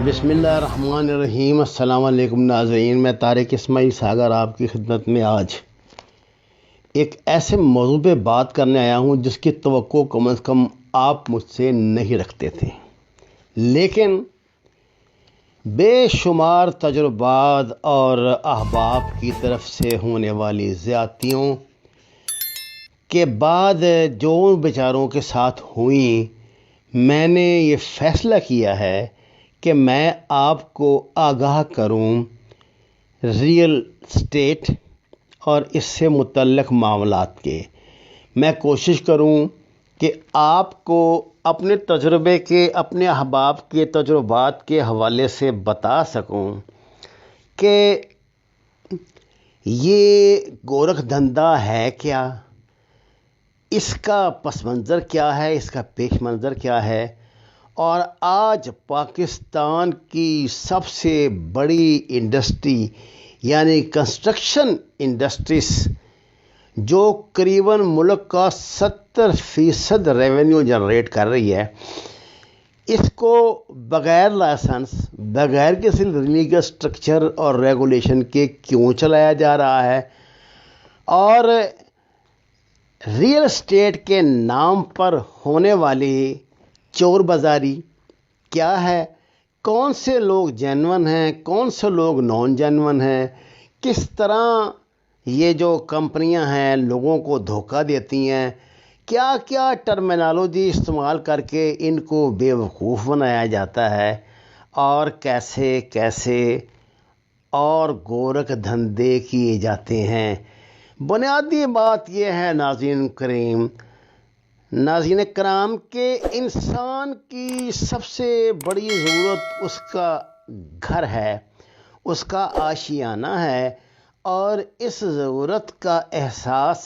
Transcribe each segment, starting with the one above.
بسم اللہ الرحمن الرحیم۔ السلام علیکم ناظرین، میں طارق اسماعیل ساگر آپ کی خدمت میں آج ایک ایسے موضوع پہ بات کرنے آیا ہوں جس کی توقع کم از کم آپ مجھ سے نہیں رکھتے تھے، لیکن بے شمار تجربات اور احباب کی طرف سے ہونے والی زیادتیوں کے بعد جو بیچاروں کے ساتھ ہوئیں، میں نے یہ فیصلہ کیا ہے کہ میں آپ کو آگاہ کروں ریئل اسٹیٹ اور اس سے متعلق معاملات کے۔ میں کوشش کروں کہ آپ کو اپنے تجربے کے، اپنے احباب کے تجربات کے حوالے سے بتا سکوں کہ یہ گورکھ دھندا ہے کیا، اس کا پس منظر کیا ہے، اس کا پیش منظر کیا ہے، اور آج پاکستان کی سب سے بڑی انڈسٹری یعنی کنسٹرکشن انڈسٹریز جو قریباً ملک کا 70% ریونیو جنریٹ کر رہی ہے، اس کو بغیر لائسنس، بغیر کسی لیگل سٹرکچر اور ریگولیشن کے کیوں چلایا جا رہا ہے، اور ریئل اسٹیٹ کے نام پر ہونے والی چور بازاری کیا ہے، کون سے لوگ جینون ہیں، کون سے لوگ نان جینون ہیں، کس طرح یہ جو کمپنیاں ہیں لوگوں کو دھوکہ دیتی ہیں، کیا کیا ٹرمینالوجی استعمال کر کے ان کو بے وقوف بنایا جاتا ہے، اور کیسے کیسے اور گورکھ دھندے کیے جاتے ہیں۔ بنیادی بات یہ ہے ناظرین کرام کہ انسان کی سب سے بڑی ضرورت اس کا گھر ہے، اس کا آشیانہ ہے، اور اس ضرورت کا احساس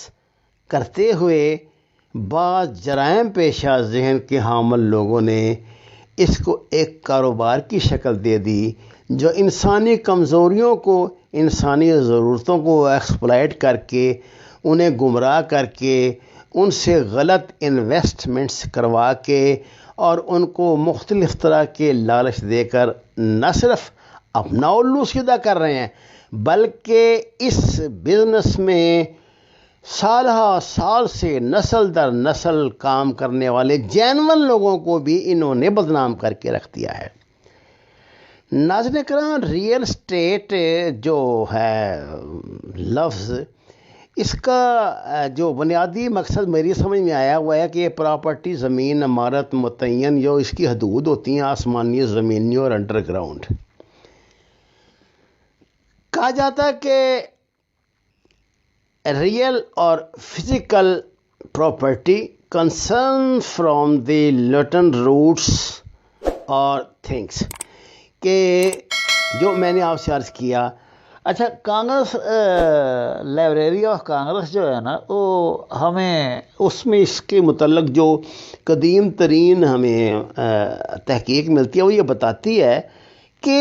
کرتے ہوئے بعض جرائم پیشہ ذہن کے حامل لوگوں نے اس کو ایک کاروبار کی شکل دے دی، جو انسانی کمزوریوں کو، انسانی ضرورتوں کو ایکسپلائٹ کر کے، انہیں گمراہ کر کے، ان سے غلط انویسٹمنٹس کروا کے، اور ان کو مختلف طرح کے لالچ دے کر نہ صرف اپنا الو سیدھا کر رہے ہیں، بلکہ اس بزنس میں سالہ سال سے نسل در نسل کام کرنے والے جینون لوگوں کو بھی انہوں نے بدنام کر کے رکھ دیا ہے۔ ناظرین کرام، ریئل اسٹیٹ جو ہے لفظ، اس کا جو بنیادی مقصد میری سمجھ میں آیا ہوا ہے کہ یہ پراپرٹی، زمین، عمارت متعین جو اس کی حدود ہوتی ہیں، آسمانی، زمینی اور انڈر گراؤنڈ۔ کہا جاتا ہے کہ ریئل اور physical property concern from the Latin roots اور تھنگس، کہ جو میں نے آپ سے عرض کیا۔ اچھا، کانگریس، لائبریری آف کانگریس جو ہے نا، وہ ہمیں اس میں اس کے متعلق جو قدیم ترین ہمیں تحقیق ملتی ہے، وہ یہ بتاتی ہے کہ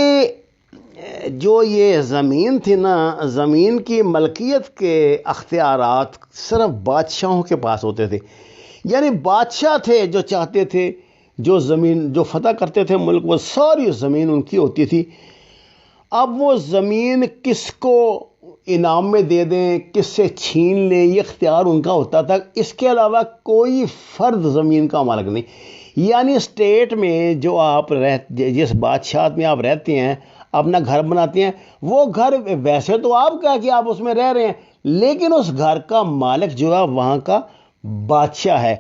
جو یہ زمین تھی نا، زمین کی ملکیت کے اختیارات صرف بادشاہوں کے پاس ہوتے تھے، یعنی بادشاہ تھے جو چاہتے تھے، جو زمین جو فتح کرتے تھے ملک، وہ ساری زمین ان کی ہوتی تھی۔ اب وہ زمین کس کو انعام میں دے دیں، کس سے چھین لیں، یہ اختیار ان کا ہوتا تھا۔ اس کے علاوہ کوئی فرد زمین کا مالک نہیں۔ یعنی اسٹیٹ میں جو آپ جس بادشاہت میں آپ رہتے ہیں، اپنا گھر بناتے ہیں، وہ گھر ویسے تو آپ کا کہ آپ اس میں رہ رہے ہیں، لیکن اس گھر کا مالک جو ہے وہاں کا بادشاہ ہے۔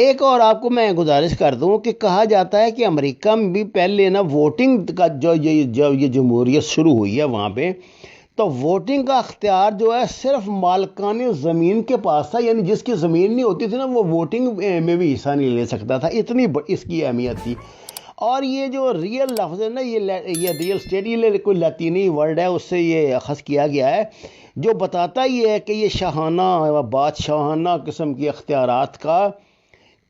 ایک اور آپ کو میں گزارش کر دوں کہ کہا جاتا ہے کہ امریکہ میں بھی پہلے نا ووٹنگ کا جو یہ جمہوریت شروع ہوئی ہے وہاں پہ، تو ووٹنگ کا اختیار جو ہے صرف مالکان زمین کے پاس تھا، یعنی جس کی زمین نہیں ہوتی تھی نا، وہ ووٹنگ میں بھی حصہ نہیں لے سکتا تھا، اتنی اس کی اہمیت تھی۔ اور یہ جو ریئل لفظ ہے نا، یہ ریئل اسٹیٹ، یہ کوئی لاطینی ورڈ ہے، اس سے یہ اخذ کیا گیا ہے، جو بتاتا یہ ہے کہ یہ شاہانہ، بادشاہانہ قسم کے اختیارات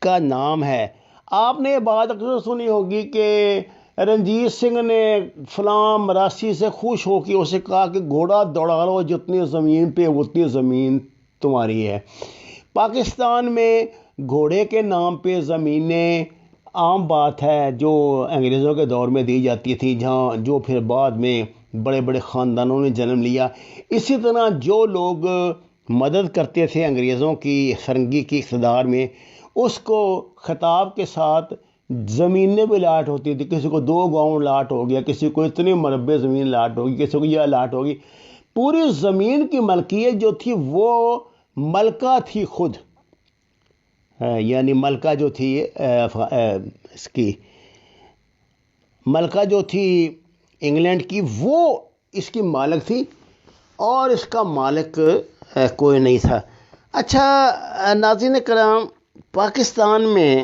کا نام ہے۔ آپ نے یہ بات اکثر سنی ہوگی کہ رنجیت سنگھ نے فلاں مراسی سے خوش ہو کے اسے کہا کہ گھوڑا دوڑا لو، جتنی زمین پہ اتنی زمین تمہاری ہے۔ پاکستان میں گھوڑے کے نام پہ زمینیں عام بات ہے جو انگریزوں کے دور میں دی جاتی تھی، جہاں جو پھر بعد میں بڑے بڑے خاندانوں نے جنم لیا. اسی طرح جو لوگ مدد کرتے تھے انگریزوں کی فرنگی کی اقتدار میں، اس کو خطاب کے ساتھ زمینیں بھی لاٹ ہوتی تھی. کسی کو 2 گاؤں لاٹ ہو گیا، کسی کو اتنے مربع زمین لاٹ ہوگی، کسی کو یہ لاٹ ہوگی. پوری زمین کی ملکیت جو تھی وہ ملکہ تھی خود، یعنی ملکہ جو تھی اس کی ملکہ جو تھی انگلینڈ کی، وہ اس کی مالک تھی اور اس کا مالک کوئی نہیں تھا. اچھا ناظرین کرام، پاکستان میں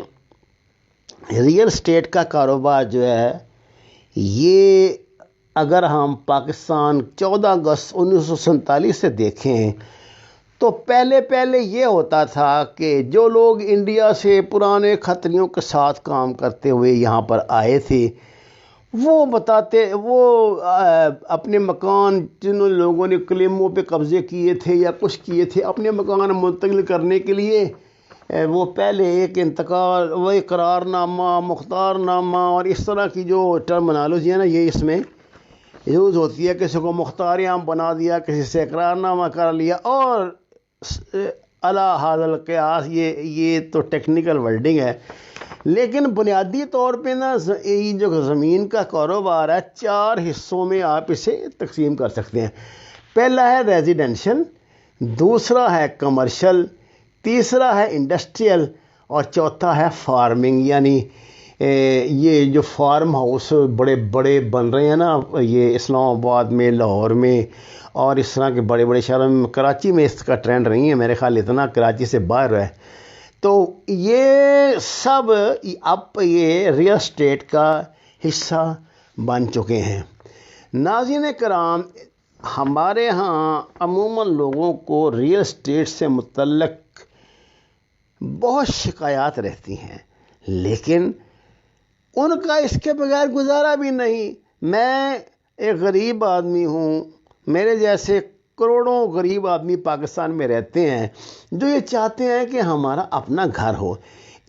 ریئل اسٹیٹ کا کاروبار جو ہے، یہ اگر ہم پاکستان 14 اگست 1947 سے دیکھیں تو پہلے یہ ہوتا تھا کہ جو لوگ انڈیا سے پرانے کھتریوں کے ساتھ کام کرتے ہوئے یہاں پر آئے تھے، وہ اپنے مکان جن لوگوں نے کلیموں پہ قبضے کیے تھے یا کچھ کیے تھے، اپنے مکان منتقل کرنے کے لیے وہ پہلے ایک انتقال، وہ اقرار نامہ، مختار نامہ اور اس طرح کی جو ٹرمنالوجی ہے نا، یہ اس میں یوز ہوتی ہے. کسی کو مختار عام بنا دیا، کسی سے اقرار نامہ کر لیا، اور اعلیٰ حاضر القیاس، یہ تو ٹیکنیکل ورڈنگ ہے. لیکن بنیادی طور پہ نا یہ جو زمین کا کاروبار ہے، 4 حصوں میں آپ اسے تقسیم کر سکتے ہیں. پہلا ہے ریزیڈنشل، دوسرا ہے کمرشل، تیسرا ہے انڈسٹریل، اور چوتھا ہے فارمنگ. یعنی یہ جو فارم ہاؤس بڑے بڑے بن رہے ہیں نا، یہ اسلام آباد میں، لاہور میں اور اس طرح کے بڑے بڑے شہروں میں. کراچی میں اس کا ٹرینڈ نہیں ہے میرے خیال، اتنا کراچی سے باہر ہے. تو یہ سب اب یہ ریئل اسٹیٹ کا حصہ بن چکے ہیں. ناظرین کرام، ہمارے ہاں عموماً لوگوں کو ریئل اسٹیٹ سے متعلق بہت شکایات رہتی ہیں، لیکن ان کا اس کے بغیر گزارا بھی نہیں. میں ایک غریب آدمی ہوں، میرے جیسے کروڑوں غریب آدمی پاکستان میں رہتے ہیں جو یہ چاہتے ہیں کہ ہمارا اپنا گھر ہو.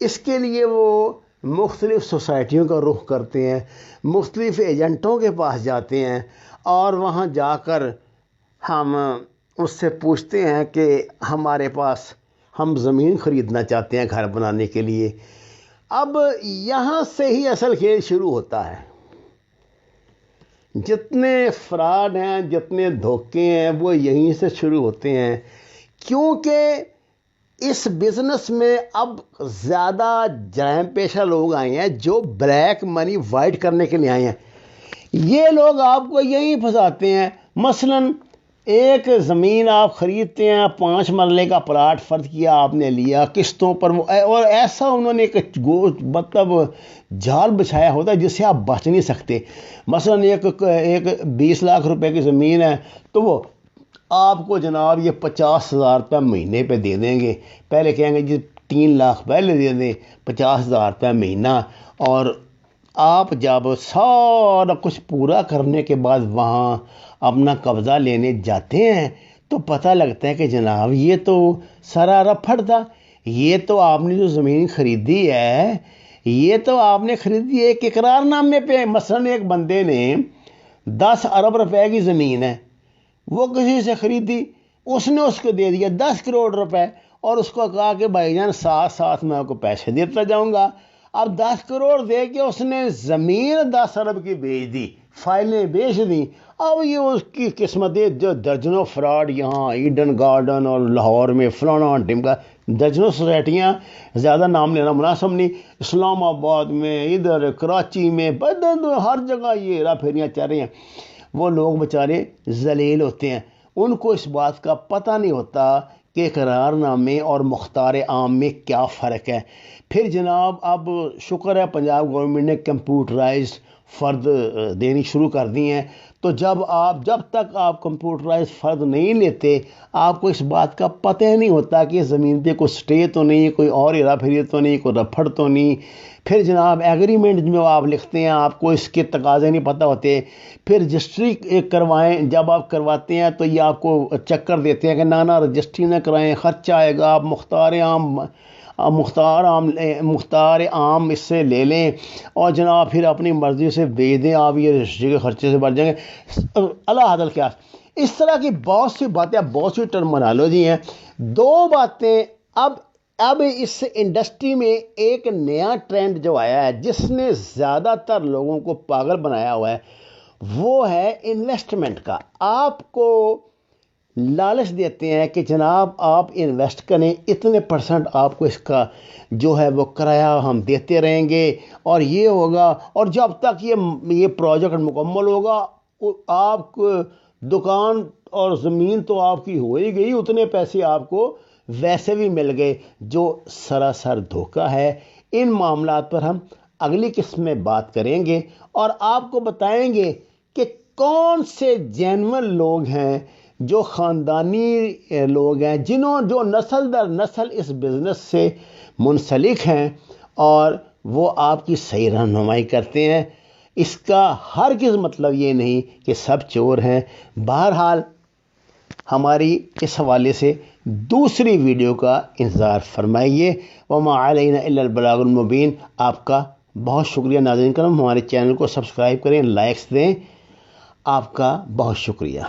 اس کے لیے وہ مختلف سوسائٹیوں کا رخ کرتے ہیں، مختلف ایجنٹوں کے پاس جاتے ہیں، اور وہاں جا کر ہم اس سے پوچھتے ہیں کہ ہمارے پاس، ہم زمین خریدنا چاہتے ہیں گھر بنانے کے لیے. اب یہاں سے ہی اصل کھیل شروع ہوتا ہے. جتنے فراڈ ہیں، جتنے دھوکے ہیں، وہ یہیں سے شروع ہوتے ہیں، کیونکہ اس بزنس میں اب زیادہ جرائم پیشہ لوگ آئے ہیں جو بلیک منی وائٹ کرنے کے لیے آئے ہیں. یہ لوگ آپ کو یہیں پھنساتے ہیں. مثلاً ایک زمین آپ خریدتے ہیں، 5 مرلے کا پلاٹ فرض کیا آپ نے لیا قسطوں پر، اور ایسا انہوں نے ایک مطلب جال بچھایا ہوتا ہے جس سے آپ بچ نہیں سکتے. مثلاً ایک 20 لاکھ روپے کی زمین ہے، تو وہ آپ کو جناب یہ 50,000 روپے مہینے پہ دے دیں گے. پہلے کہیں گے جی 3 لاکھ پہلے دے دیں، 50,000 روپے مہینہ. اور آپ جب سارا کچھ پورا کرنے کے بعد وہاں اپنا قبضہ لینے جاتے ہیں تو پتہ لگتا ہے کہ جناب یہ تو سارا رفڑ تھا. یہ تو آپ نے جو زمین خریدی ہے، یہ تو آپ نے خریدی ایک اقرار نامے پہ. مثلاً ایک بندے نے 10 ارب روپے کی زمین ہے، وہ کسی سے خریدی، اس نے اس کو دے دیا 10 کروڑ روپے، اور اس کو کہا کہ بھائی جان ساتھ ساتھ میں آپ کو پیسے دیتا جاؤں گا. اب 10 کروڑ دے کے اس نے زمین 10 ارب کی بیچ دی، فائلیں بیچ دیں. اب یہ اس کی قسمتیں، جو درجنوں فراڈ یہاں ایڈن گارڈن اور لاہور میں فلانا ڈمکا، درجنوں سوسائٹیاں، زیادہ نام لینا مناسب نہیں، اسلام آباد میں، ادھر کراچی میں، ہر جگہ یہ ہیرا پھیریاں چل رہی ہیں. وہ لوگ بیچارے ذلیل ہوتے ہیں، ان کو اس بات کا پتہ نہیں ہوتا کہ اقرار نامے اور مختار عام میں کیا فرق ہے. پھر جناب اب شکر ہے پنجاب گورنمنٹ نے کمپیوٹرائز فرد دینی شروع کر دی ہیں. تو جب تک آپ کمپیوٹرائز فرد نہیں لیتے، آپ کو اس بات کا پتہ ہی نہیں ہوتا کہ زمین پہ کوئی سٹے تو نہیں، کوئی اور ہیرا پھیری تو نہیں، کوئی رفڑ تو نہیں. پھر جناب ایگریمنٹ جو آپ لکھتے ہیں، آپ کو اس کے تقاضے نہیں پتہ ہوتے. پھر رجسٹری کروائیں، جب آپ کرواتے ہیں تو یہ آپ کو چکر دیتے ہیں کہ نہ رجسٹری نہ کرائیں، خرچہ آئے گا، آپ مختار عام مختار عام اس سے لے لیں اور جناب پھر اپنی مرضی سے بیچ دیں، آپ یہ رجسٹری کے خرچے سے بچ جائیں گے، اللہ حاضر کیا۔ اس طرح کی بہت سی باتیں، بہت سی ٹرمنالوجی ہیں۔ دو باتیں اب اس انڈسٹری میں ایک نیا ٹرینڈ جو آیا ہے جس نے زیادہ تر لوگوں کو پاگل بنایا ہوا ہے، وہ ہے انویسٹمنٹ کا۔ آپ کو لالچ دیتے ہیں کہ جناب آپ انویسٹ کریں، اتنے پرسنٹ آپ کو اس کا جو ہے وہ کرایہ ہم دیتے رہیں گے اور یہ ہوگا، اور جب تک یہ پروجیکٹ مکمل ہوگا آپ کو دکان اور زمین تو آپ کی ہو ہی گئی، اتنے پیسے آپ کو ویسے بھی مل گئے، جو سراسر دھوکہ ہے۔ ان معاملات پر ہم اگلی قسم میں بات کریں گے اور آپ کو بتائیں گے کہ کون سے جینون لوگ ہیں، جو خاندانی لوگ ہیں، جو نسل در نسل اس بزنس سے منسلک ہیں اور وہ آپ کی صحیح رہنمائی کرتے ہیں۔ اس کا ہرگز مطلب یہ نہیں کہ سب چور ہیں۔ بہرحال ہماری اس حوالے سے دوسری ویڈیو کا انتظار فرمائیے۔ وما علینا الا البلاغ المبین۔ آپ کا بہت شکریہ ناظرین کرام، ہمارے چینل کو سبسکرائب کریں، لائکس دیں، آپ کا بہت شکریہ۔